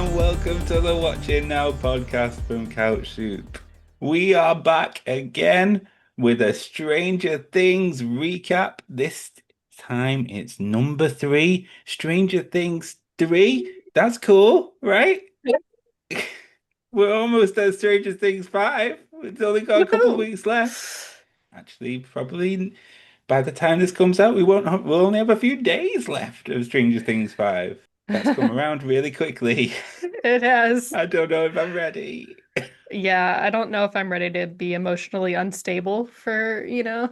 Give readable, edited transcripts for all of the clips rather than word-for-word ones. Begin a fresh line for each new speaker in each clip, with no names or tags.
and welcome to the Watching Now podcast from Couch Soup. We are back again with a Stranger Things recap. This time it's number 3, Stranger Things 3. That's cool, right? We're almost at Stranger Things 5. It's only got a couple of
Woohoo!
weeks left. Actually, probably by the time this comes out, we'll only have a few days left of Stranger Things 5. That's come around really quickly.
It has.
I don't know if I'm ready.
Yeah, I don't know if I'm ready to be emotionally unstable for,
Yeah,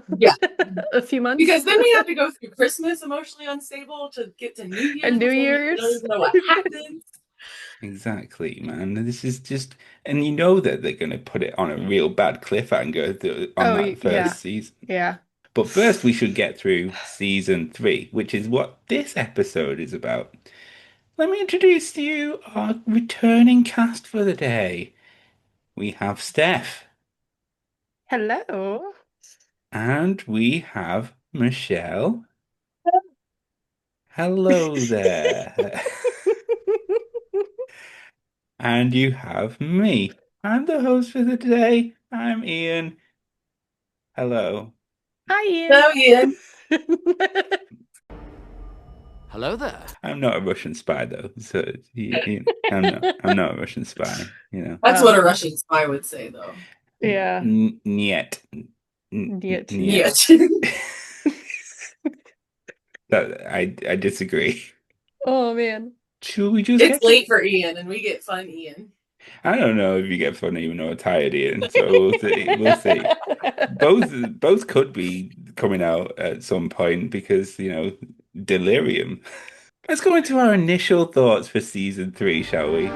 a few months.
because then we have to go through Christmas emotionally unstable to get to New Year's
And New
before we
Year's.
don't even know what happens.
Exactly, man. This is just, and you know that they're going to put it on a real bad cliffhanger on that
Yeah.
first season.
Yeah.
But first, we should get through season 3, which is what this episode is about. Let me introduce to you our returning cast for the day. We have Steph,
Hello.
and we have Michelle. Hello there. And you have me. I'm the host for the day. I'm Iain. Hello.
Hi, Ian.
So, Ian,
Hello there.
I'm not a Russian spy though, so I'm not a Russian spy.
that's what a Russian spy would say, though.
Yeah.
Niet.
Niet.
Yes.
I disagree.
Oh, man.
Should we just
It's late for Ian, and we get fun Ian.
I don't know if you get funny even or tired, Ian. So we'll see. We'll see. Both could be coming out at some point because delirium. Let's go into our initial thoughts for season 3, shall we?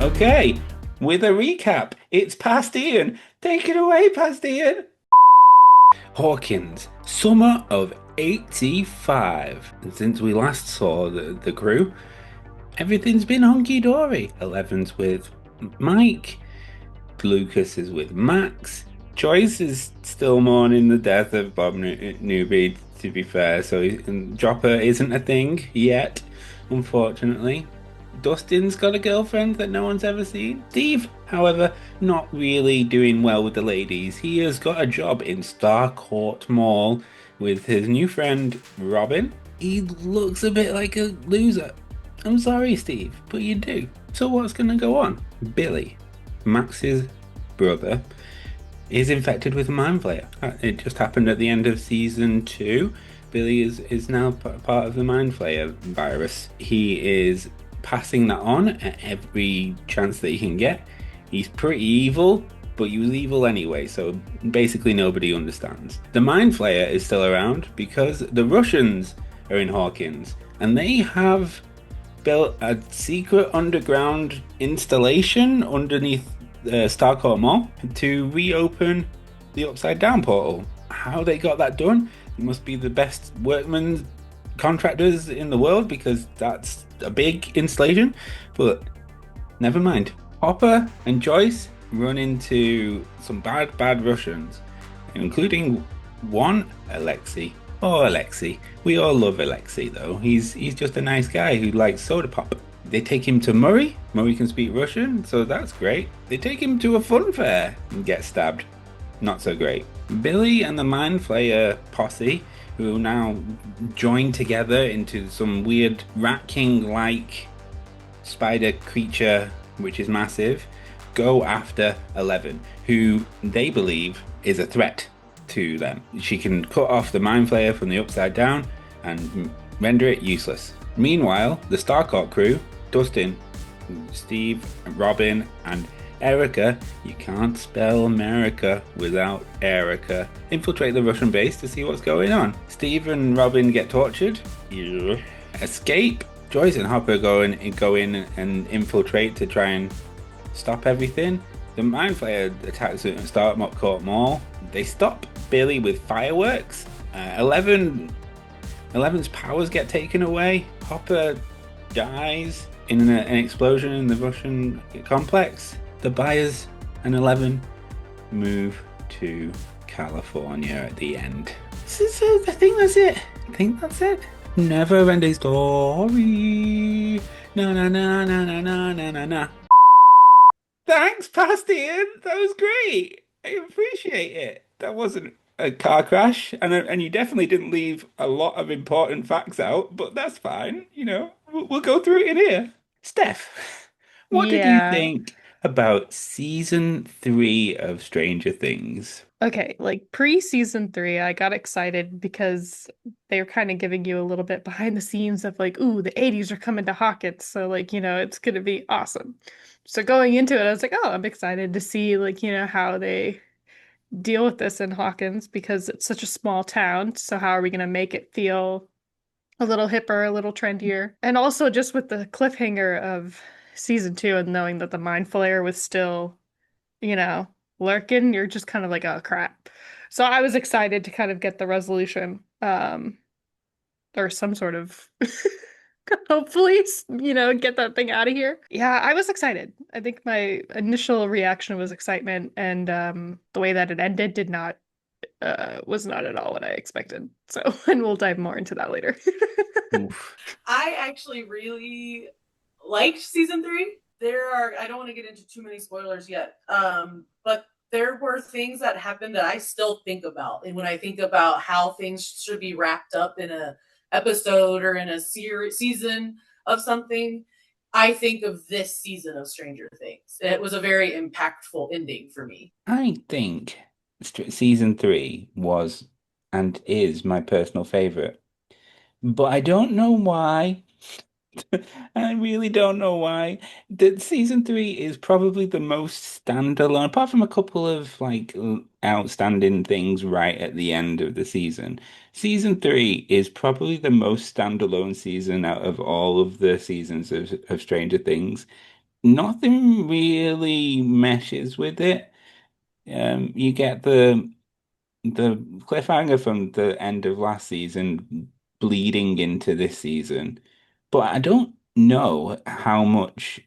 Okay, with a recap, it's past Ian. Take it away, past Ian. Hawkins, summer of 85. And since we last saw the crew, everything's been hunky-dory. Eleven's with Mike, Lucas is with Max, Joyce is still mourning the death of Bob Newby, to be fair, so Jopper isn't a thing yet, unfortunately. Dustin's got a girlfriend that no one's ever seen. Steve, however, not really doing well with the ladies. He has got a job in Starcourt Mall with his new friend Robin. He looks a bit like a loser. I'm sorry, Steve, but you do. So what's going to go on? Billy, Max's brother, is infected with a Mind Flayer. It just happened at the end of season 2. Billy is now part of the Mind Flayer virus. He is passing that on at every chance that he can get. He's pretty evil, but he was evil anyway, so basically nobody understands. The Mind Flayer is still around because the Russians are in Hawkins, and they have built a secret underground installation underneath Starcourt Mall to reopen the Upside Down portal. How they got that done? It must be the best workmen contractors in the world because that's a big installation, but never mind. Hopper and Joyce run into some bad Russians, including one Alexei. Oh, Alexei. We all love Alexei though. He's just a nice guy who likes soda pop. They take him to Murray. Murray can speak Russian, so that's great. They take him to a fun fair and get stabbed. Not so great. Billy and the Mind Flayer posse, who now join together into some weird Rat King-like spider creature, which is massive, go after 11, who they believe is a threat to them. She can cut off the Mind Flayer from the Upside Down and render it useless. Meanwhile, the Starcourt crew, Dustin, Steve, Robin, and Erica, you can't spell America without Erica, infiltrate the Russian base to see what's going on. Steve and Robin get tortured. Yeah. Escape. Joyce and Hopper go in and infiltrate to try and stop everything. The Mind Flayer attacks at Starcourt Mall. They stop Billy with fireworks. 11's powers get taken away. Hopper dies in an explosion in the Russian complex. The Byers and 11 move to California at the end. I think that's it. I think that's it. Never ending story. Na na na na na na na na na. Thanks, Bastian. That was great. I appreciate it. That wasn't a car crash, and you definitely didn't leave a lot of important facts out, but that's fine. We'll go through it in here. Steph, what did you
Yeah.
think about season 3 of Stranger Things?
Okay, like pre-season three, I got excited because they were kind of giving you a little bit behind the scenes of like, ooh, the 80s are coming to Hawkins, so like, it's gonna be awesome. So going into it, I was like, oh, I'm excited to see like, how they deal with this in Hawkins because it's such a small town. So how are we gonna make it feel a little hipper, a little trendier? And also just with the cliffhanger of season two and knowing that the Mind Flayer was still you know, lurking, you're just kind of like, oh crap. So I was excited to kind of get the resolution, or some sort of hopefully, get that thing out of here. Yeah, I was excited. I think my initial reaction was excitement, and the way that it ended did not was not at all what I expected. So, and we'll dive more into that later.
Oof.
I actually really liked season 3. I don't want to get into too many spoilers yet, but there were things that happened that I still think about. And when I think about how things should be wrapped up in a episode or in a season of something, I think of this season of Stranger Things. It was a very impactful ending for me.
I think season 3 was and is my personal favorite, but I don't know why. I really don't know why. The season 3 is probably the most standalone, apart from a couple of like outstanding things right at the end of the season. Season 3 is probably the most standalone season out of all of the seasons of Stranger Things. Nothing really meshes with it. You get the cliffhanger from the end of last season bleeding into this season, but I don't know how much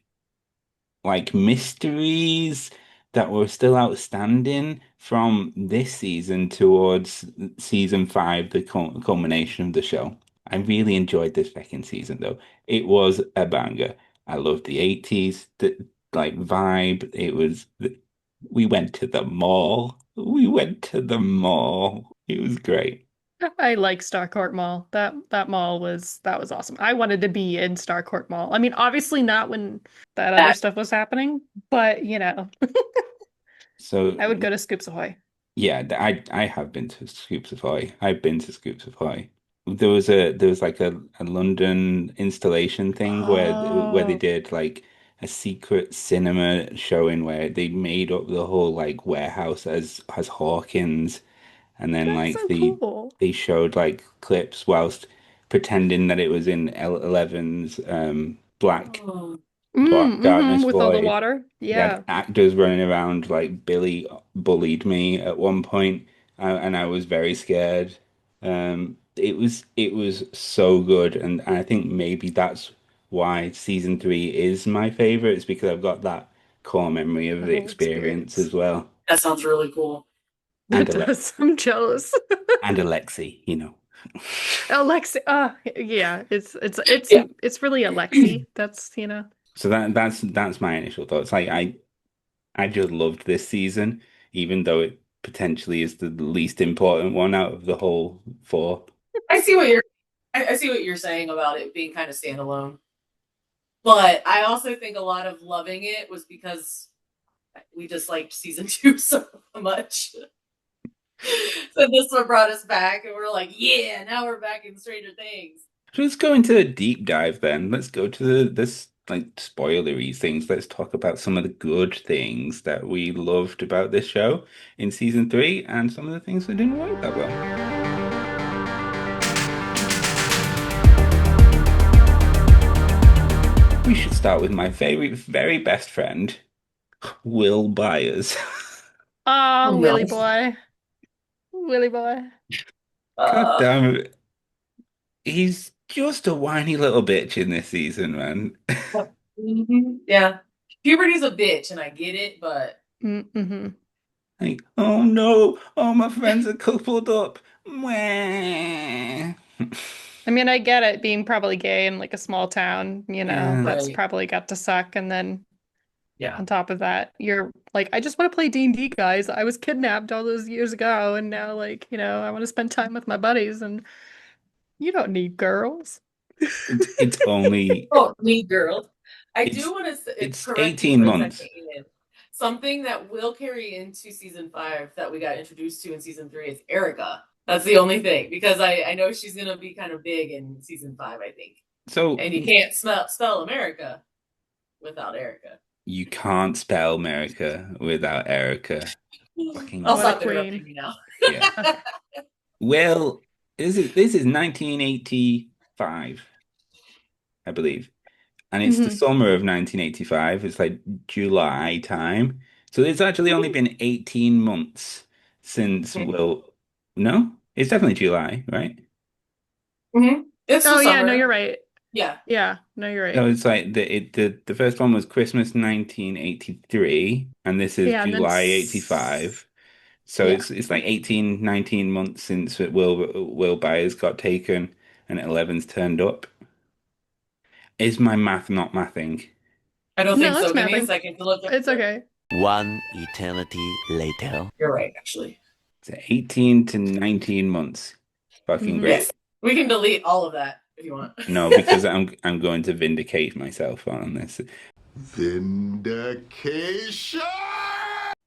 like mysteries that were still outstanding from this season towards season 5, the culmination of the show. I really enjoyed this second season though. It was a banger. I loved the 80s, the like vibe. We went to the mall. We went to the mall. It was great.
I like Starcourt Mall. That mall was awesome. I wanted to be in Starcourt Mall. I mean, obviously not when that other stuff was happening, but
So
I would go to Scoops Ahoy.
yeah, I have been to Scoops Ahoy. I've been to Scoops Ahoy. There was like a London installation thing where they
Oh,
did like a secret cinema showing where they made up the whole like warehouse as Hawkins, and then
that's
like
so
the
cool.
they showed like clips whilst pretending that it was in L11's Black
Oh.
Darkness
With all the
Void.
water.
They had
Yeah.
actors running around like Billy bullied me at one point, and I was very scared. It was so good, and I think maybe that's why season 3 is my favorite. It's because I've got that core memory of
The
the
whole
experience as
experience.
well,
That sounds really cool.
and
It does. I'm jealous.
Alexei.
Alexei. Yeah, it's
Yeah.
it's really Alexei. That's.
So that's my initial thoughts. Like I just loved this season, even though it potentially is the least important one out of the whole 4.
I see what I see what you're saying about it being kind of standalone. But I also think a lot of loving it was because we disliked season 2 so much. So this one brought us back, and we're like, yeah, now we're back in Stranger Things.
Let's go into a deep dive then. Let's go to this like spoilery things. Let's talk about some of the good things that we loved about this show in season 3 and some of the things that didn't work that well. We should start with my favorite, very best friend, Will Byers.
Oh
Oh,
no.
Willy boy. Willy boy.
God
Uh,
damn it. He's just a whiny little bitch in this season, man.
yeah. Puberty's a bitch, and I get it, but
Mm-hmm.
Like, oh no, oh my friends are coupled up. Mwah.
I mean, I get it being probably gay in like a small town,
Yeah.
that's
Right.
probably got to suck. And then
Yeah.
on top of that, you're like, I just want to play D&D, guys. I was kidnapped all those years ago, and now like, I want to spend time with my buddies, and you don't need girls.
It's only
Oh, me girl. I do
it's
want to
it's
correct you
18
for a second,
months.
Ian. Something that will carry into season 5 that we got introduced to in season 3 is Erica. That's the only thing because I know she's gonna be kind of big in season 5, I think.
So
And you can't spell America without Erica.
you can't spell America without Erica.
I'll
Fucking
What a
stop interrupting
queen.
you now.
yeah. Well, this is 1985, I believe. And it's the
Hmm.
summer of 1985. It's like July time. So it's actually only been 18 months since Will. No, it's definitely July, right?
Mm-hmm. It's the
Oh yeah, no,
summer.
you're right.
Yeah.
Yeah, no, you're
So
right.
it's like the first one was Christmas 1983, and this is
Yeah, and then
July 85. So
yeah.
it's like 18, 19 months since Will Byers got taken and 11's turned up. Is my math not mathing?
I don't think
No, it's
so. Give me a
mathing.
second to look at
It's okay.
One eternity later.
You're right, actually.
It's 18 to 19 months. Fucking
Hmm.
Yes.
great.
We can delete all of that if you want.
No, because I'm going to vindicate myself on this.
Vindication!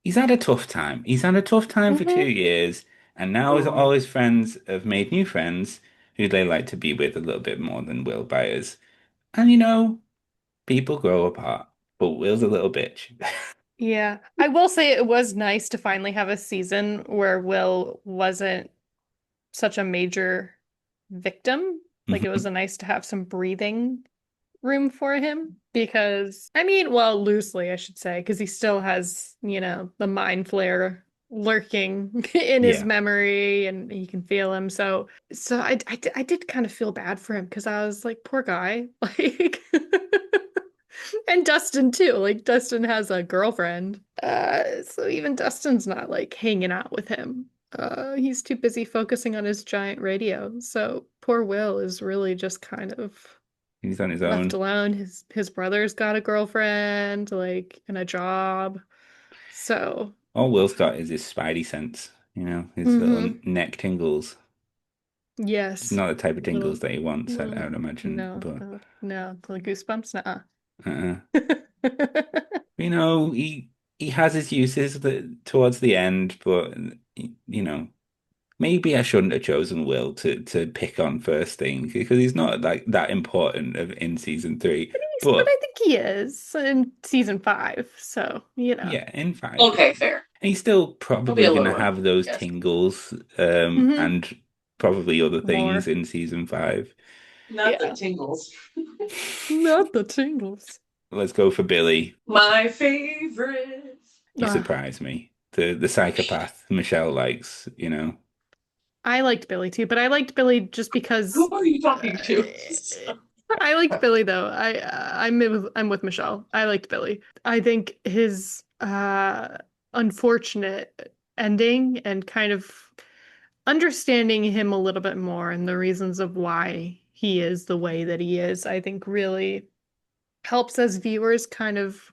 He's had a tough time. He's had a tough time for
Hmm.
2 years, and now all his friends have made new friends who they like to be with a little bit more than Will Byers. And people grow apart, but Will's a little bitch.
Yeah. I will say it was nice to finally have a season where Will wasn't such a major victim. Like it was nice to have some breathing room for him because I mean, well, loosely I should say, because he still has, the mind flare lurking in his
Yeah,
memory and he can feel him. So I did kind of feel bad for him because I was like, poor guy. Like and Dustin too. Like Dustin has a girlfriend. So even Dustin's not like hanging out with him. He's too busy focusing on his giant radio. So poor Will is really just kind of
he's on his
left
own.
alone. His brother's got a girlfriend, like, and a job. So,
All Will's got is his spidey sense, his little
hmm.
neck tingles.
Yes.
Not the type of tingles
Little,
that he wants, I
little,
would imagine,
no,
but
no, the goosebumps,
uh
nuh-uh.
he has his uses towards the end, but maybe I shouldn't have chosen Will to pick on first thing because he's not like that important in season three.
But
But
I think he is in season 5. So,
yeah, in five,
Okay, fair.
he's still
He'll be
probably
a
gonna
little one.
have those
Yes.
tingles,
hmm.
and probably other things
More.
in season 5.
Not the
Yeah.
tingles.
Not the tingles.
Let's go for Billy.
My favorite.
You surprise me. The psychopath Michelle likes.
I liked Billy too, but I liked Billy just because
Who are you talking
uh,
to?
I liked Billy though. I'm with Michelle. I liked Billy. I think his unfortunate ending and kind of understanding him a little bit more and the reasons of why he is the way that he is, I think really helps as viewers kind of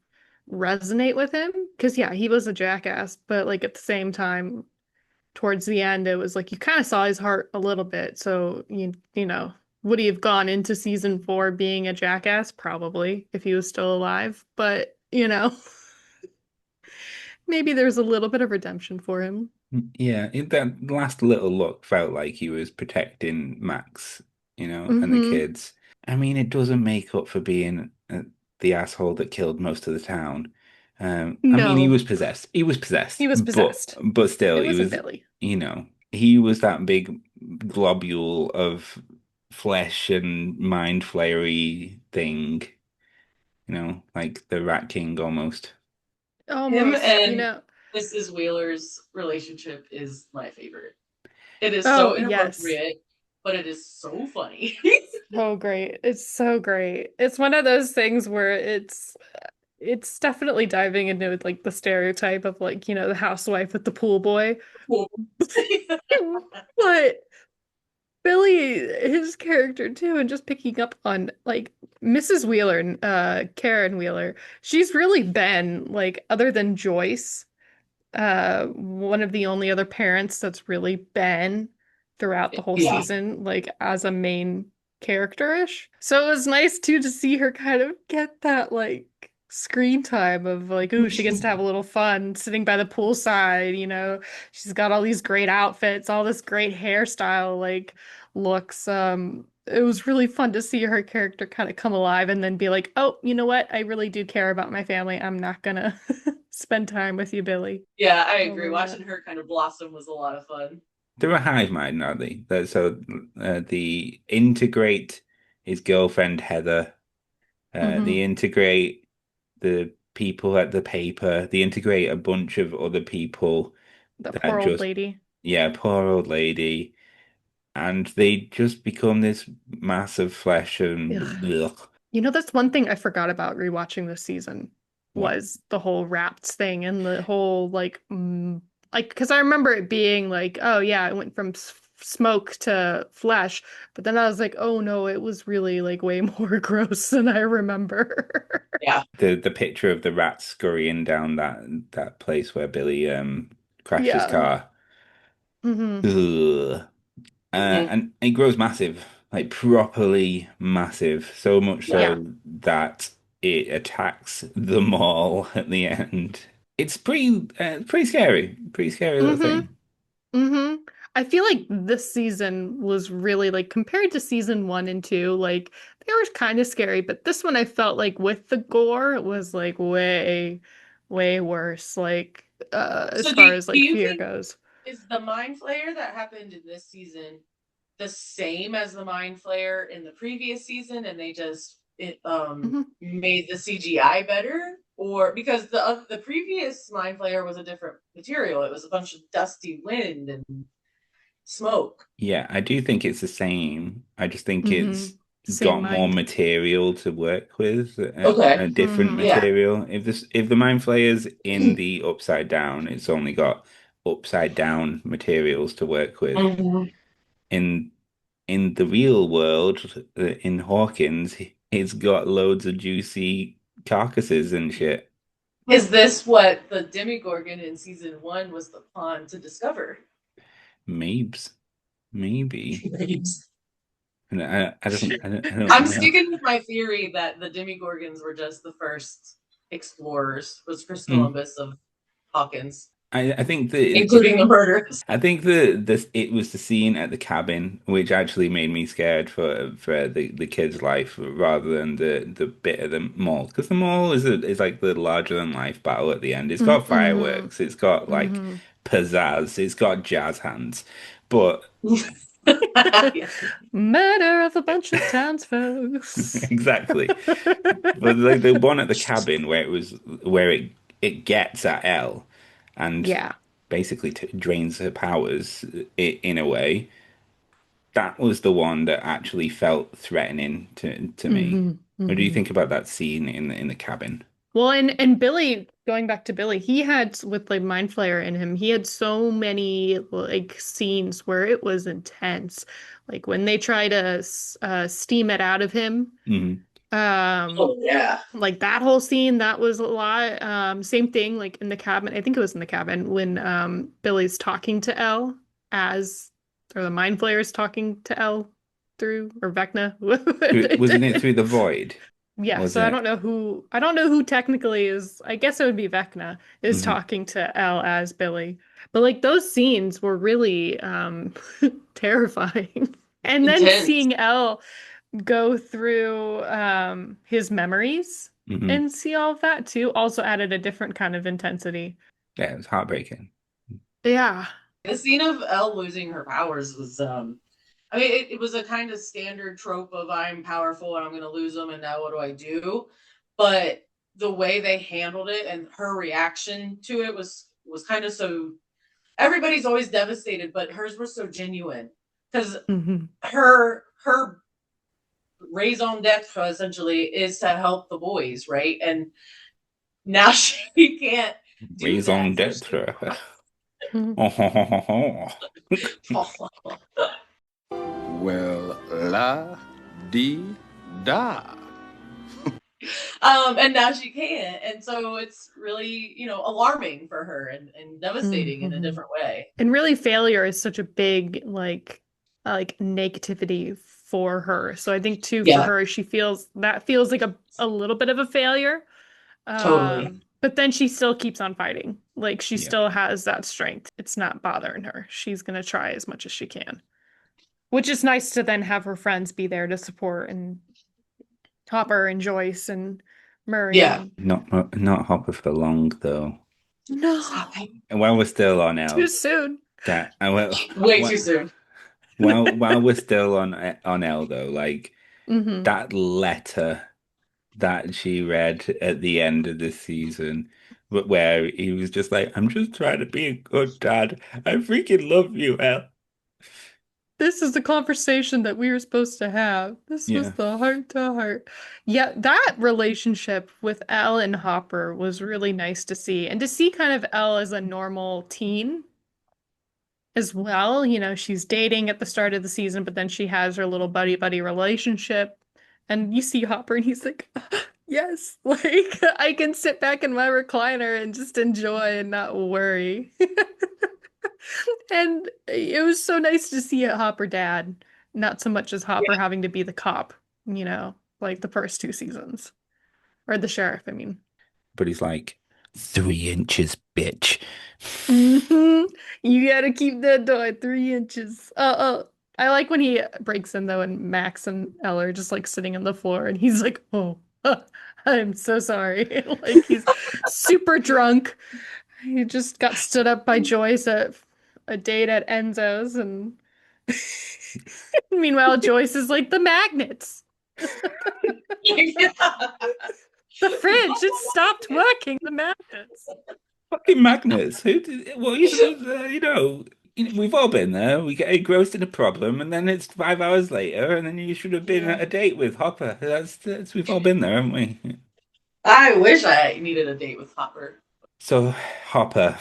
resonate with him. Because yeah, he was a jackass, but like at the same time, towards the end, it was like you kind of saw his heart a little bit. So would he have gone into season 4 being a jackass? Probably, if he was still alive. But maybe there's a little bit of redemption for him.
Yeah, that last little look felt like he was protecting Max, and the
Hmm.
kids. I mean, it doesn't make up for being the asshole that killed most of the town. I mean, he
No,
was possessed. He was
he
possessed,
was
but
possessed.
still,
It
he
wasn't
was,
Billy.
he was that big globule of flesh and mind flayery thing, like the Rat King almost.
Him
Almost,
and Mrs. Wheeler's relationship is my favorite. It is so
Oh, yes.
inappropriate, but it is so funny.
So great. It's so great. It's one of those things where it's definitely diving into like the stereotype of like, the housewife with the pool boy.
Cool.
But Billy, his character too, and just picking up on like Mrs. Wheeler, Karen Wheeler, she's really been like, other than Joyce, one of the only other parents that's really been throughout the whole
Yeah.
season, like as a main character-ish. So it was nice too to see her kind of get that like screen time of like, ooh, she gets to have a little fun sitting by the poolside, she's got all these great outfits, all this great hairstyle, like looks. It was really fun to see her character kind of come alive and then be like, oh, you know what? I really do care about my family. I'm not gonna spend time with you, Billy.
Yeah, I agree.
Over that.
Watching her kind of blossom was a lot of fun.
They're a hive mind, aren't they? So the integrate his girlfriend Heather, the
Hmm.
integrate the people at the paper, the integrate a bunch of other people
The
that
poor old
just,
lady.
yeah, poor old lady, and they just become this mass of flesh
Ugh.
and ugh.
That's one thing I forgot about rewatching this season
What?
was the whole rats thing and the whole like because I remember it being like, oh yeah, it went from smoke to flesh, but then I was like, oh no, it was really like way more gross than I remember.
Yeah.
The picture of the rats scurrying down that place where Billy crashed his
Yeah.
car.
Hmm.
Ugh.
Hmm.
And it grows massive, like properly massive, so much
Yeah.
so that it attacks the mall at the end. It's pretty scary, pretty scary little
Hmm.
thing.
Hmm. I feel like this season was really like compared to season one and two, like they were kind of scary, but this one I felt like with the gore, it was like way, way worse, like as
So
far as
do
like
you
fear
think
goes.
is the Mind Flayer that happened in this season the same as the Mind Flayer in the previous season, and they just
Hmm.
made the CGI better, or because the previous Mind Flayer was a different material? It was a bunch of dusty wind and smoke.
Yeah, I do think it's the same. I just think
Hmm.
it's
Same
got more
mind.
material to work with,
Okay.
a different
Hmm.
Yeah.
material. If the Mind Flayer's in the Upside Down, it's only got upside down materials to work with.
Mhm.
In in the real world, in Hawkins, it's got loads of juicy carcasses and shit.
Is this what the Demigorgon in season one was the pawn to discover?
Maybe, maybe. And I don't
I'm
know.
sticking with my theory that the Demigorgons were just the first explorers, was Chris
Mm.
Columbus of Hawkins,
I think that
including the murders.
I think that this it was the scene at the cabin which actually made me scared for the kid's life rather than the bit of the mall, because the mall is like the larger than life battle at the end. It's got
Hmm.
fireworks, it's got like
Hmm.
pizzazz, it's got jazz hands, but
Yeah.
Murder of a bunch of townsfolk.
exactly. But like the one at the cabin where it gets at Elle and
Yeah.
basically drains her powers in a way. That was the one that actually felt threatening to me.
Hmm.
What do you
Hmm.
think about that scene in the cabin?
Well, and Billy, going back to Billy, he had with like Mind Flayer in him, he had so many like scenes where it was intense. Like when they try to steam it out of him,
Hmm.
um,
Oh yeah.
like that whole scene, that was a lot. Same thing like in the cabin. I think it was in the cabin when Billy's talking to Elle as or the Mind Flayer's talking to Elle through or Vecna.
Wasn't it through the void?
Yeah, so
Wasn't it?
I don't know who technically is, I guess it would be Vecna is
Hmm.
talking to Elle as Billy. But like those scenes were really terrifying. And then
Intense.
seeing Elle go through his memories
Hmm.
and see all of that too also added a different kind of intensity.
Yeah, it was heartbreaking.
Yeah.
The scene of Elle losing her powers was I mean it was a kind of standard trope of I'm powerful and I'm gonna lose them and now what do I do? But the way they handled it and her reaction to it was kind of so everybody's always devastated, but hers was so genuine because
Hmm.
her raison d'etre essentially is to help the boys, right? And now she can't do
Raison
that. So
d'etre. Oh,
Well, la dee da.
and now she can't. And so it's really, alarming for her and devastating in a different way.
And really failure is such a big like negativity for her. So I think too for
Yeah,
her she feels like a little bit of a failure.
totally.
But then she still keeps on fighting. Like she
yeah.
still has that strength. It's not bothering her. She's gonna try as much as she can. Which is nice to then have her friends be there to support and Hopper and Joyce and Murray
Yeah.
and
Not Hopper for long though.
no,
Stop it.
And while we're still on
too
L,
soon.
that I will.
Way too soon.
While we're still on L though, like
Hmm.
that letter that she read at the end of the season, where he was just like, "I'm just trying to be a good dad. I freaking love you, L."
This is the conversation that we were supposed to have. This was
Yeah,
the heart to heart. Yeah, that relationship with Elle and Hopper was really nice to see. And to see kind of Elle as a normal teen as well. You know, she's dating at the start of the season, but then she has her little buddy-buddy relationship. And you see Hopper and he's like, yes, like I can sit back in my recliner and just enjoy and not worry. And it was so nice to see a Hopper dad, not so much as Hopper having to be the cop, like the first two seasons. Or the sheriff, I mean.
but he's like 3 inches, bitch.
Hmm. You gotta keep that door at 3 inches. I like when he breaks in though, and Max and Elle are just like sitting on the floor, and he's like, "Oh, I'm so sorry." Like he's super drunk. He just got stood up by Joyce at a date at Enzo's, and meanwhile, Joyce is like the magnets.
Yeah.
The fridge, it stopped working. The magnets.
Fucking magnets. What are you supposed to, we've all been there. We get engrossed in a problem, and then it's 5 hours later, and then you should have been at
Yeah.
a date with Hopper. That's we've all been there, haven't we?
I wish I needed a date with Hopper.
So Hopper,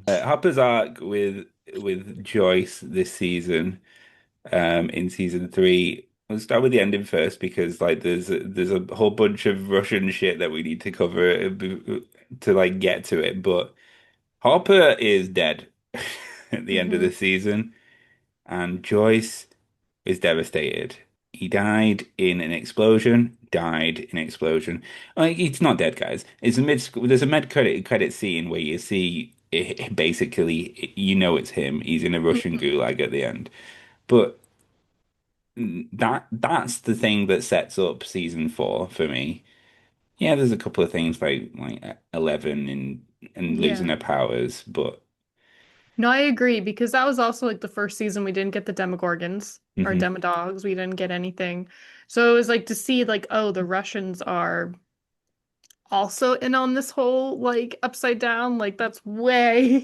Hopper's arc with Joyce this season, in season three. We'll start with the ending first because like there's a whole bunch of Russian shit that we need to cover to like get to it, but. Hopper is dead at the end of
Hmm.
the season, and Joyce is devastated. He died in an explosion. Died in an explosion. Like he's not dead, guys. It's a mid. There's a mid credit scene where you see basically it's him. He's in a Russian
Hmm.
gulag at the end, but that's the thing that sets up season four for me. Yeah, there's a couple of things like 11 and losing
Yeah.
her powers, but.
No, I agree because that was also like the first season we didn't get the Demogorgons or
Mhm.
Demodogs. We didn't get anything. So it was like to see like, oh, the Russians are also in on this whole like upside down. Like that's way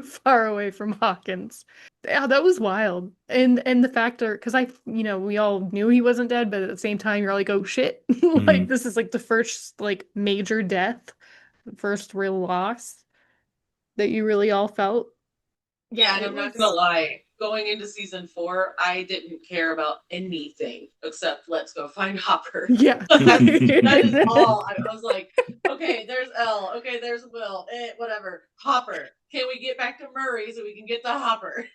far away from Hawkins. Yeah, that was wild. And the factor because we all knew he wasn't dead, but at the same time you're like, oh shit. Like
Mhm.
this is like the first like major death, the first real loss that you really all felt.
Yeah, and
It
I'm not gonna
was.
lie. Going into season 4, I didn't care about anything except let's go find Hopper.
Yeah.
That is all. I was like, okay, there's Elle. Okay, there's Will. Whatever. Hopper. Can we get back to Murray so we can get to Hopper?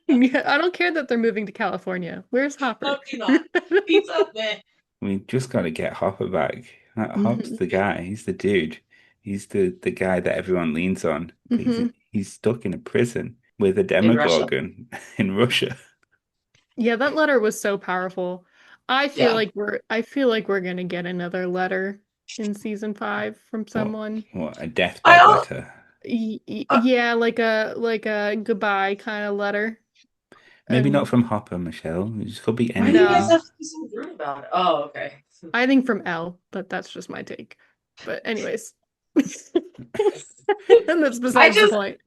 Yeah, I don't care that they're moving to California. Where's Hopper?
No, do not. Pizza, man.
We just got to get Hopper back. Hop's
Mhm.
the guy. He's the dude. He's the guy that everyone leans on. But
Mhm.
he's stuck in a prison with a
In Russia.
Demogorgon in Russia.
Yeah, that letter was so powerful.
Yeah.
I feel like we're gonna get another letter in season 5 from
What
someone.
what a deathbed
I
letter.
uh,
Yeah, like a goodbye kind of letter.
Maybe not
And
from Hopper, Michelle. It just could be
why do you guys
no,
anything.
have to be so rude about it? Oh, okay.
I think from L, but that's just my take. But anyways, and that's
I
besides the
just
point.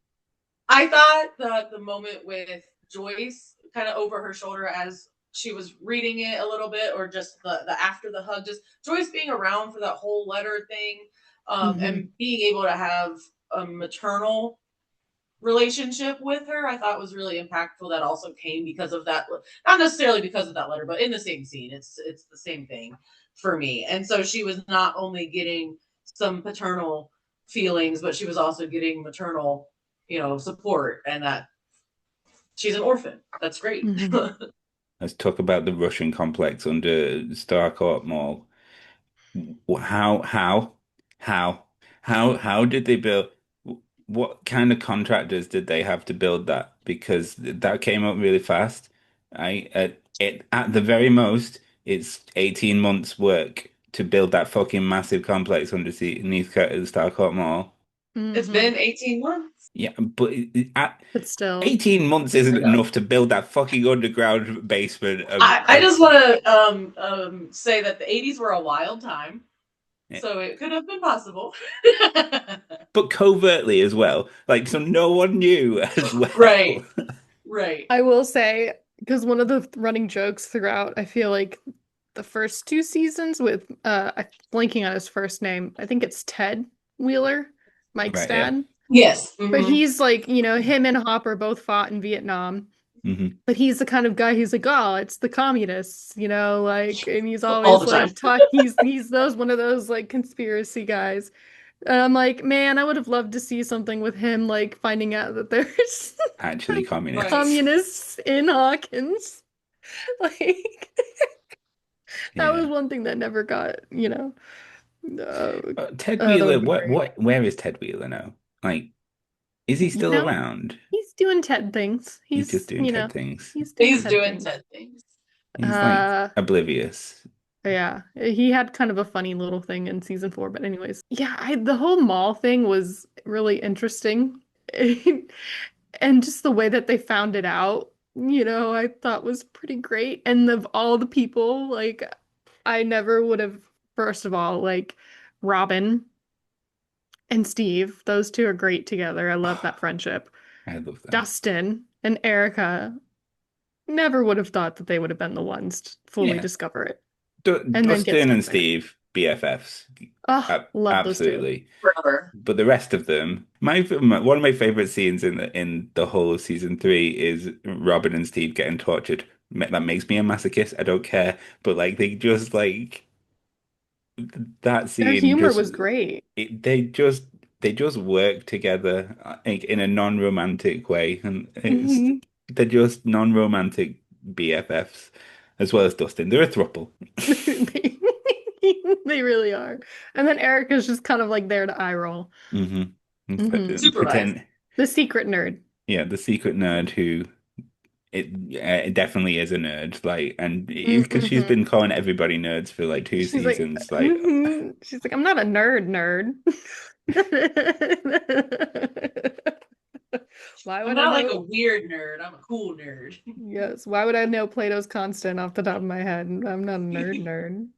I thought the moment with Joyce kind of over her shoulder as she was reading it a little bit, or just the after the hug, just Joyce being around for that whole letter thing. And being able to have a maternal relationship with her, I thought was really impactful. That also came because of that, not necessarily because of that letter, but in the same scene, it's the same thing for me. And so she was not only getting some paternal feelings, but she was also getting maternal, support, and that she's an orphan. That's great.
Let's talk about the Russian complex under Starcourt Mall. How, how, how, how did they build? What kind of contractors did they have to build that? Because that came up really fast. At the very most, it's 18 months work to build that fucking massive complex underneath Starcourt Mall.
It's been 18 months.
Yeah, but
But still,
18 months isn't enough to build that fucking underground basement.
I just want to say that the 80s were a wild time. So it could have been possible.
But covertly as well. Like, so no one knew as well.
Right.
I will say, because one of the running jokes throughout, I feel like the first two seasons with I'm blanking on his first name. I think it's Ted Wheeler, Mike's
Right,
dad.
Yes.
But he's like, him and Hopper both fought in Vietnam. But he's the kind of guy who's like, oh, it's the communists, and he's always like he's one of those like conspiracy guys. And I'm like, man, I would have loved to see something with him, like finding out that there's
actually communists.
Communists in Hawkins. Like that was one thing that never got,
Ted Wheeler, where is Ted Wheeler now? Like, is he still around?
He's doing Ted things.
He's just doing Ted things.
He's doing Ted things.
He's like oblivious.
Yeah, he had kind of a funny little thing in season 4, but anyways, yeah, the whole mall thing was really interesting, and just the way that they found it out, I thought was pretty great. And of all the people, like, I never would have. First of all, like Robin and Steve, those two are great together. I love that friendship.
I love that.
Dustin and Erica, never would have thought that they would have been the ones to fully discover it.
Dustin and Steve, BFFs.
Oh, love
absolutely.
Those two. Forever.
But the rest of them, one of my favorite scenes in the whole of season 3 is Robin and Steve getting tortured. That makes me a masochist. I don't care. But like they just like that scene.
Their humor was great.
They just work together like, in a non-romantic way, and they're just non-romantic BFFs. As well as Dustin. They're a throuple.
They really are. And then Erica's just kind of like there to eye roll.
Supervised.
The secret nerd.
Yeah, the secret nerd who it definerd is a nerd. Like, and because she's been calling everybody nerds for like 2 seasons.
She's like, I'm not a nerd. Why would
I'm not like a weird nerd. I'm a cool nerd.
Yes. Why would I know Plato's constant off the top of my head? I'm not a nerd.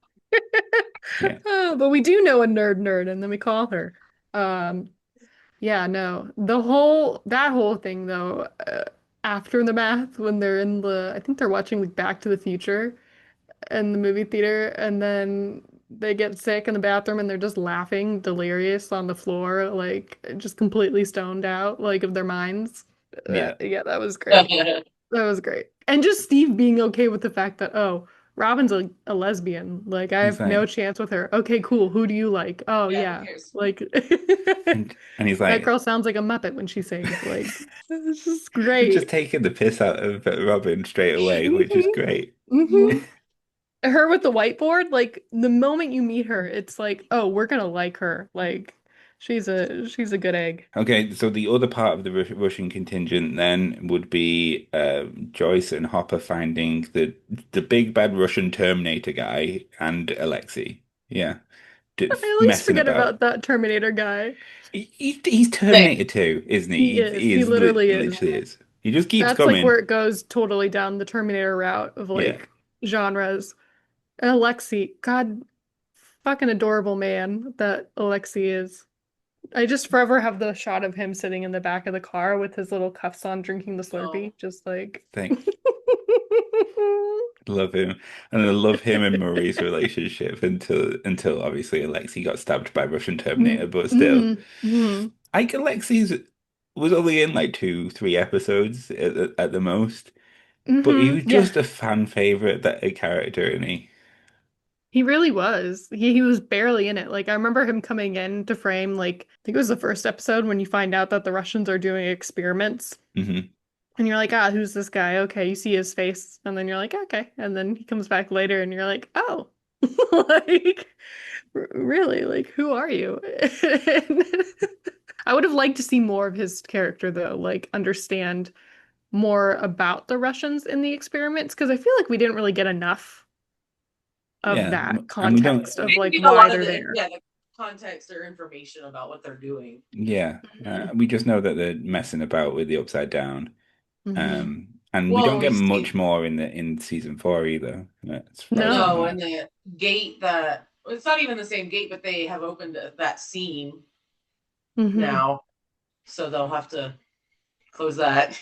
Yeah.
But we do know a nerd, and then we call her. Yeah, no. That whole thing though, after the math, when they're I think they're watching like Back to the Future in the movie theater, and then they get sick in the bathroom and they're just laughing, delirious on the floor, like just completely stoned out, like of their minds. Yeah, that was great. That was great. And just Steve being okay with the fact that, oh, Robin's a lesbian. Like, I have no chance with her. Okay, cool. Who do you like? Oh, yeah. Like,
and he's like,
that girl sounds like a Muppet when she sings. Like, it's just great.
Just taking the piss out of Robin straight away, which is great.
Her with the whiteboard, like the moment you meet her, it's like, oh, we're gonna like her. Like, she's a good egg.
Okay, so the other part of the Russian contingent then would be Joyce and Hopper finding the big bad Russian Terminator guy and Alexei. Yeah,
I always forget about that Terminator guy.
He's Terminator too, isn't he?
He literally
is. He just keeps
That's
coming.
like where it goes totally down the Terminator route of like genres. And Alexei, God, fucking adorable man that Alexei is. I just forever have the shot of him sitting in the back of the car with his little cuffs on, drinking the Slurpee, just like.
Love him. And I love him and Marie's relationship until obviously Alexei got stabbed by a Russian Terminator, but still.
Mm-hmm. Mm-hmm.
Ike Alexei's was only in like two, three episodes at the most. But he
Mm-hmm.
was
Yeah,
just a fan favorite, that a character, and he.
he really was. He was barely in it. Like I remember him coming in to frame, like I think it was the first episode when you find out that the Russians are doing experiments.
Hmm.
And you're like, ah, who's this guy? Okay, you see his face, and then you're like, okay. And then he comes back later and you're like, oh, like really? Like, who are you? I would have liked to see more of his character though, like understand more about the Russians in the experiments, because I feel like we didn't really get enough of
Yeah,
that
and we don't.
context of
We
like
get a
why
lot of
they're
the
there.
yeah the context or information about what they're doing.
Yeah,
Hmm.
we just know that they're messing about with the Upside Down,
Hmm.
and we don't
Well,
get
we
much
see
more in season four either, as far as I
No.
no,
know.
and the gate that it's not even the same gate, but they have opened that scene
Hmm.
now, so they'll have to close that.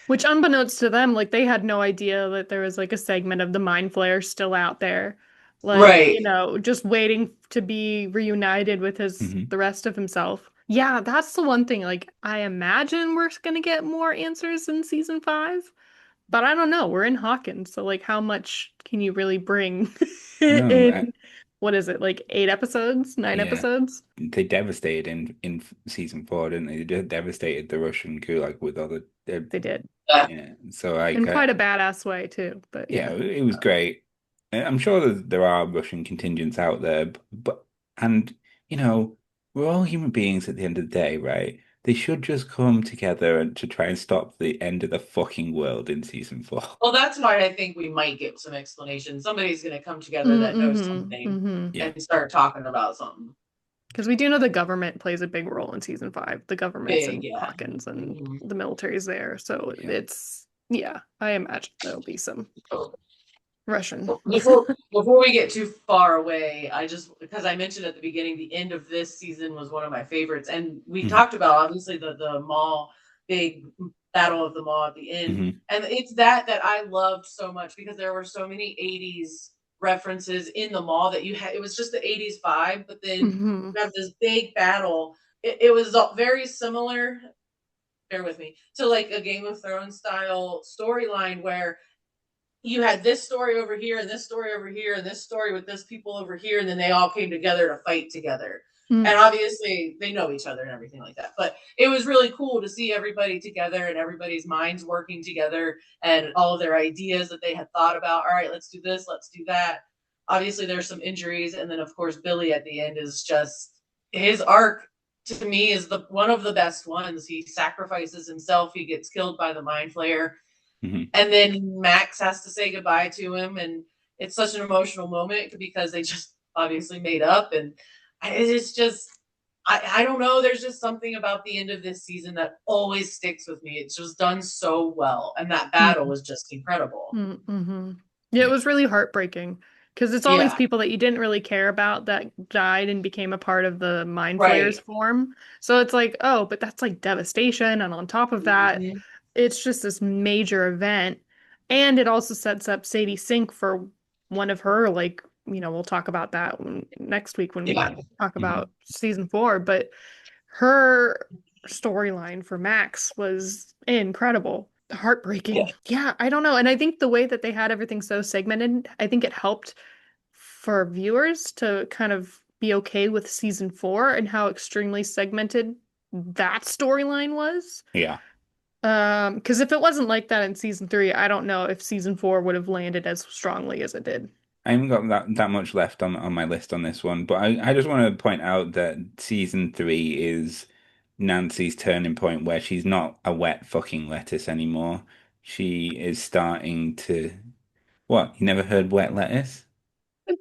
Which, unbeknownst to them, like they had no idea that there was like a segment of the Mind Flayer still out there, like,
Right.
just waiting to be reunited with
Hmm.
the rest of himself. Yeah, that's the one thing. Like, I imagine we're gonna get more answers in season five, but I don't know. We're in Hawkins, so like, how much can you really bring
No,
in? What is it, like 8 episodes, nine
yeah,
episodes?
they devastated in season four, didn't they? They just devastated the Russian gulag with all the
They did
yeah. So like,
in quite a badass way too. But
yeah,
yeah.
it was great. I'm sure there are Russian contingents out there, and you know, we're all human beings at the end of the day, right? They should just come together and to try and stop the end of the fucking world in season four.
Well, that's why I think we might get some explanation. Somebody's going to come together that knows
Mm-hmm.
something
Mm-hmm.
Yeah,
and start talking about something
Because we do know the government plays a big role in season five. The government's
big.
in
Yeah.
Hawkins and
Mhm.
the military's there. So
yeah.
it's, yeah, I imagine there'll be some Russian.
Before we get too far away, I just because I mentioned at the beginning the end of this season was one of my favorites, and we
Mhm.
talked about obviously the mall big battle of the mall at the end,
Mhm.
and it's that I loved so much because there were so many '80s references in the mall that you had. It was just the '80s vibe, but then
Hmm.
you have this big battle. It was very similar. Bear with me to like a Game of Thrones style storyline where you had this story over here and this story over here and this story with this people over here and then they all came together to fight together
Mm.
and obviously they know each other and everything like that, but it was really cool to see everybody together and everybody's minds working together and all of their ideas that they had thought about. All right, let's do this, let's do that. Obviously there's some injuries, and then of course Billy at the end is just his arc to me is the one of the best ones. He sacrifices himself, he gets killed by the Mind Flayer,
Mhm.
and then Max has to say goodbye to him, and it's such an emotional moment because they just obviously made up, and it's just I don't know. There's just something about the end of this season that always sticks with me. It's just done so well, and that battle was just incredible.
Mm-hmm. Yeah, it
Yeah.
was really heartbreaking because it's all these
Yeah,
people that you didn't really care about that died and became a part of the Mind Flayer's
right.
form. So it's like, oh, but that's like devastation. And on top of that,
Mhm.
it's just this major event. And it also sets up Sadie Sink for one of her, like, we'll talk about that next week when
Yeah,
we talk
Mhm.
about season four. But her storyline for Max was incredible.
yeah,
Heartbreaking. Yeah, I don't know. And I think the way that they had everything so segmented, I think it helped for viewers to kind of be okay with season four and how extremely segmented that storyline was.
Yeah.
Because if it wasn't like that in season three, I don't know if season four would have landed as strongly as it did.
I haven't got that much left on my list on this one, but I just want to point out that season three is Nancy's turning point where she's not a wet fucking lettuce anymore. She is starting to. What? You never heard wet lettuce?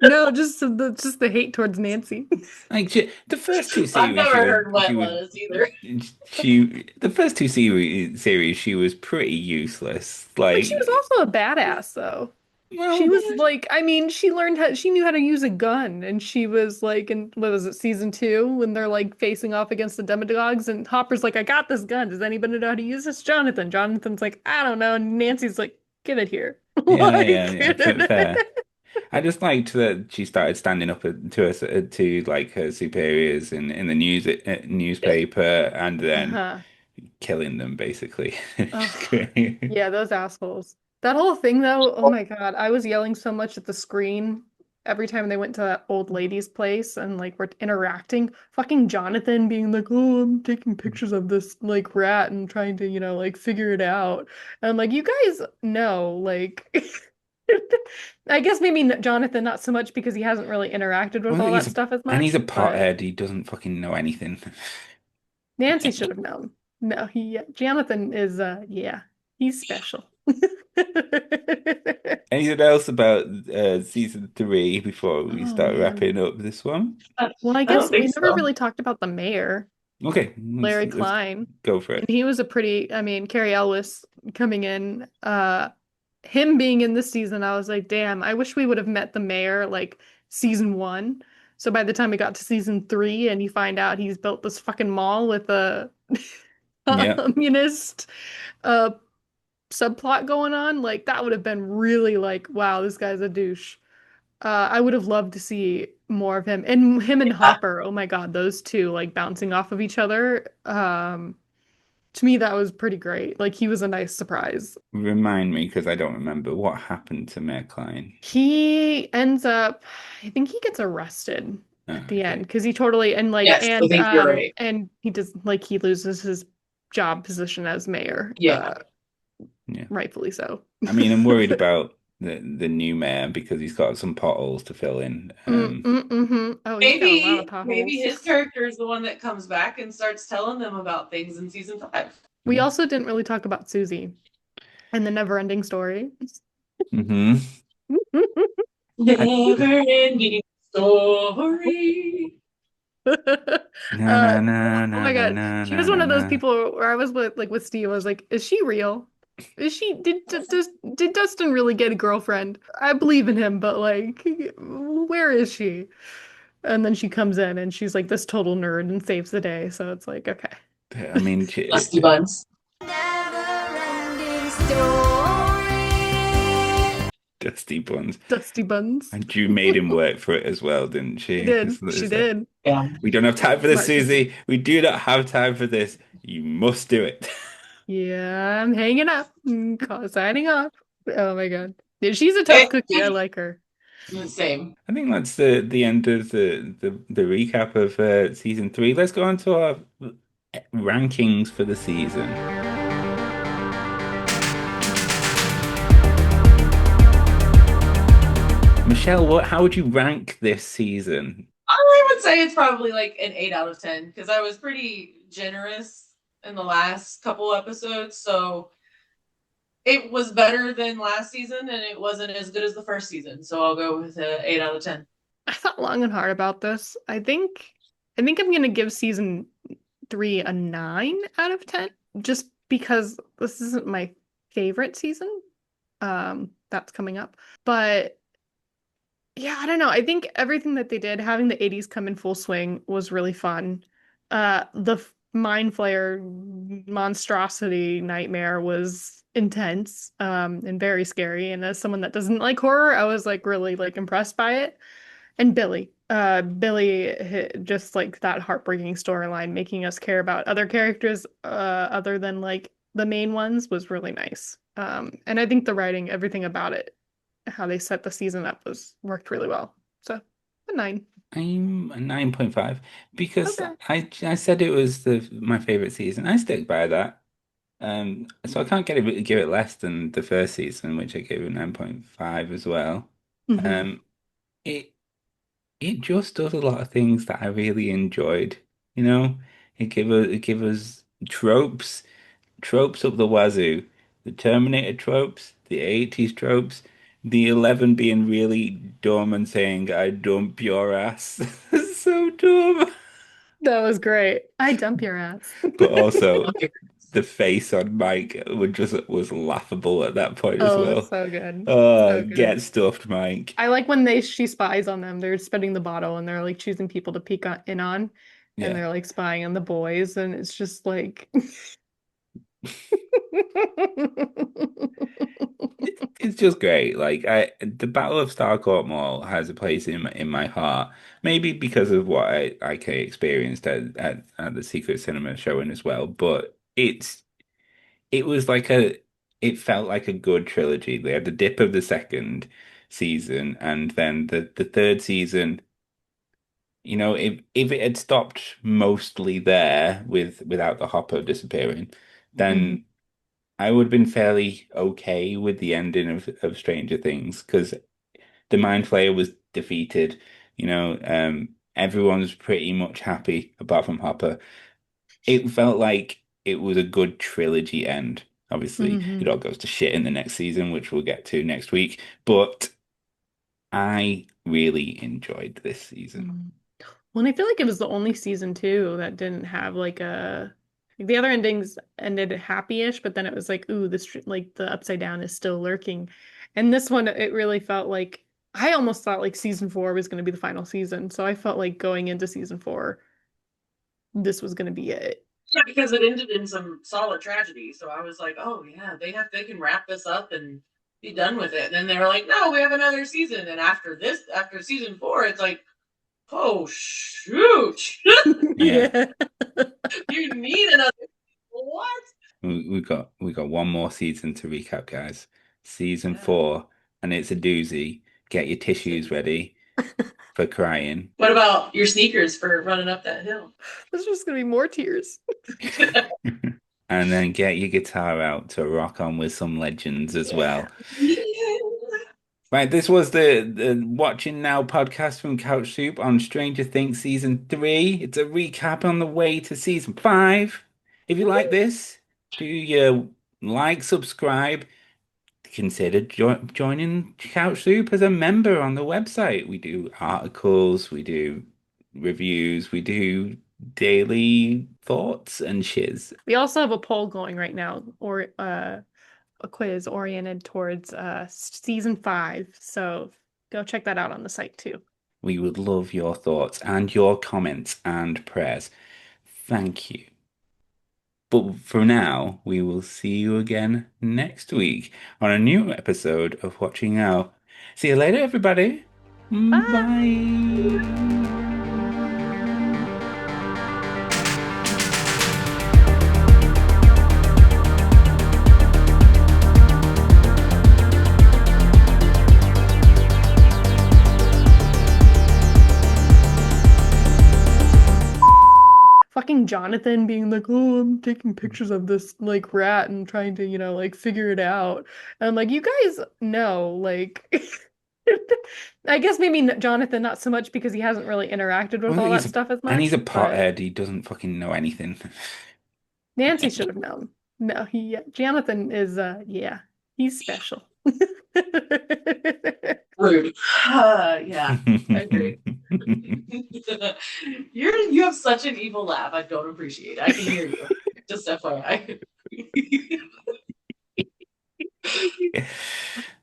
No, just the hate towards Nancy.
Like the first two
I've
series,
never heard
she
wet
was
lettuce either.
the first two series she was pretty useless.
But she was
Like,
also a badass, though. She
well,
was like, I mean, she knew how to use a gun, and she was like, in what was it, season two, when they're like facing off against the demagogues, and Hopper's like, I got this gun. Does anybody know how to use this? Jonathan's like, I don't know. And Nancy's like, give it here.
Yeah, yeah,
Like,
yeah. Fair. I just liked that she started standing up to us to like her superiors in the newspaper and then
uh-huh.
killing them basically. It's
Ugh.
great.
Yeah, those assholes. That whole thing though, oh my God, I was yelling so much at the screen every time they went to that old lady's place and like were interacting. Fucking Jonathan being like, "Oh, I'm taking pictures of this like rat and trying to, like figure it out." And I'm like, "You guys know, like I guess maybe Jonathan not so much because he hasn't really interacted with
Well,
all that stuff as
he's
much,
a
but
pothead. He doesn't fucking know anything.
Nancy should have known. No, Jonathan is yeah, he's special.
Anything else about season three before we
Oh
start
man.
wrapping up this one?
Well, I
I
guess
don't
we
think
never
so.
really talked about the mayor,
Okay,
Larry
let's
Klein.
go for
And
it.
he was a pretty, I mean, Carrie Ellis coming in, him being in this season, I was like, damn, I wish we would have met the mayor like season one. So by the time we got to season three and you find out he's built this fucking mall with a
Yeah,
communist uh subplot going on, like that would have been really like, wow, this guy's a douche. I would have loved to see more of him and him and
Yeah.
Hopper. Oh my God, those two like bouncing off of each other. To me, that was pretty great. Like he was a nice surprise.
remind me because I don't remember what happened to Mayor Klein.
He ends up, I think he gets arrested
Oh,
at the end
okay.
because he totally and like
Yes, I think you're right.
and he does like he loses his job position as mayor.
Yeah.
Yeah.
Rightfully so.
I mean, I'm worried about the new mayor because he's got some potholes to fill in.
Oh, he's got a lot of
Maybe
potholes.
his character is the one that comes back and starts telling them about things in season 5.
We also didn't really talk about Susie and the never-ending story.
Hmm. I,
Never ending story.
na na na
Oh
na
my
na
God.
na
She
na
was
na
one of
na.
those people where I was with Steve. I was like, is she real? Is she did Dustin really get a girlfriend? I believe in him, but like where is she? And then she comes in and she's like this total nerd and saves the day. So it's like, okay.
I mean,
Dusty Buns.
Never-ending story.
Dusty Buns.
Dusty buns.
And you made him work for it as well, didn't
She
she?
did. She
It's like,
did.
Yeah.
we don't have time for this,
Smart.
Susie. We do not have time for this. You must do it.
Yeah, I'm hanging up. Signing off. Oh my God. Yeah, she's a tough cookie. I like her.
The same.
I think that's the end of the recap of season three. Let's go on to our rankings for the season. Michelle, how would you rank this season?
I would say it's probably like an 8 out of 10 because I was pretty generous in the last couple episodes. So it was better than last season and it wasn't as good as the first season. So I'll go with an 8 out of 10.
I thought long and hard about this. I think I'm gonna give season three a 9 out of 10, just because this isn't my favorite season. That's coming up. But yeah, I don't know. I think everything that they did, having the 80s come in full swing was really fun. The Mind Flayer monstrosity nightmare was intense, and very scary. And as someone that doesn't like horror, I was like really like impressed by it. And Billy just like that heartbreaking storyline, making us care about other characters, other than like the main ones was really nice. And I think the writing, everything about it, how they set the season up was worked really well. So a 9.
I'm a 9.5 because
Okay.
I said it was my favorite season. I stick by that. So I can't give it less than the first season, which I gave it 9.5 as well.
Hmm.
Um, it it just does a lot of things that I really enjoyed. You know, it give us tropes up the wazoo, the Terminator tropes, the 80s tropes, the 11 being really dumb and saying I dump your ass. So dumb.
That was great. I dump your ass.
But also the face on Mike was laughable at that point as
Oh,
well.
so good. So
Get
good.
stuffed, Mike.
I like when she spies on them. They're spinning the bottle and they're like choosing people to in on, and
Yeah.
they're like spying on the boys, and it's just like
it's just great. Like the Battle of Starcourt Mall has a place in my heart. Maybe because of what I experienced at the Secret Cinema showing as well. But it was like it felt like a good trilogy. They had the dip of the second season, and then the third season. If it had stopped mostly there without the Hopper disappearing,
Mhm.
then I would have been fairly okay with the ending of Stranger Things because the Mind Flayer was defeated. Everyone was pretty much happy apart from Hopper. It felt like it was a good trilogy end. Obviously, it
Mhm.
all goes to shit in the next season, which we'll get to next week. But I really enjoyed this season.
Mhm. Well, and I feel like it was the only season too that didn't have like the other endings ended happy-ish, but then it was like, ooh, like the upside down is still lurking. And this one, it really felt like I almost thought like season 4 was going to be the final season. So I felt like going into season 4, this was going to be it.
Yeah, because it ended in some solid tragedy. So I was like, oh yeah, they can wrap this up and be done with it. And then they were like, no, we have another season. And after season 4, it's like, oh shoot,
Yeah.
Yeah.
you need another. What?
We got one more season to recap, guys. Season
Yeah.
4, and it's a doozy. Get your tissues ready for crying.
What about your sneakers for running up that hill?
There's just going to be more tears.
And then get your guitar out to rock on with some legends as well.
Yeah.
Right, this was the Watching Now podcast from Couch Soup on Stranger Things season 3. It's a recap on the way to season 5. If you like this, do you like, subscribe, consider joining Couch Soup as a member on the website. We do articles, we do reviews, we do daily thoughts and shiz.
We also have a poll going right now, or a quiz oriented towards season 5. So go check that out on the site too.
We would love your thoughts and your comments and prayers. Thank you. But for now, we will see you again next week on a new episode of Watching Now. See you later, everybody.
Bye.
Bye.
Fucking Jonathan being like, oh, I'm taking pictures of this like rat and trying to, like figure it out. And I'm like, you guys know, like, I guess maybe Jonathan not so much because he hasn't really interacted with
Well,
all that stuff as
he's
much,
a
but
pothead. He doesn't fucking know anything.
Nancy should have known. No, Jonathan is, yeah, he's special.
Rude. Yeah, I agree. You have such an evil laugh. I don't appreciate it. I can hear you. Just FYI.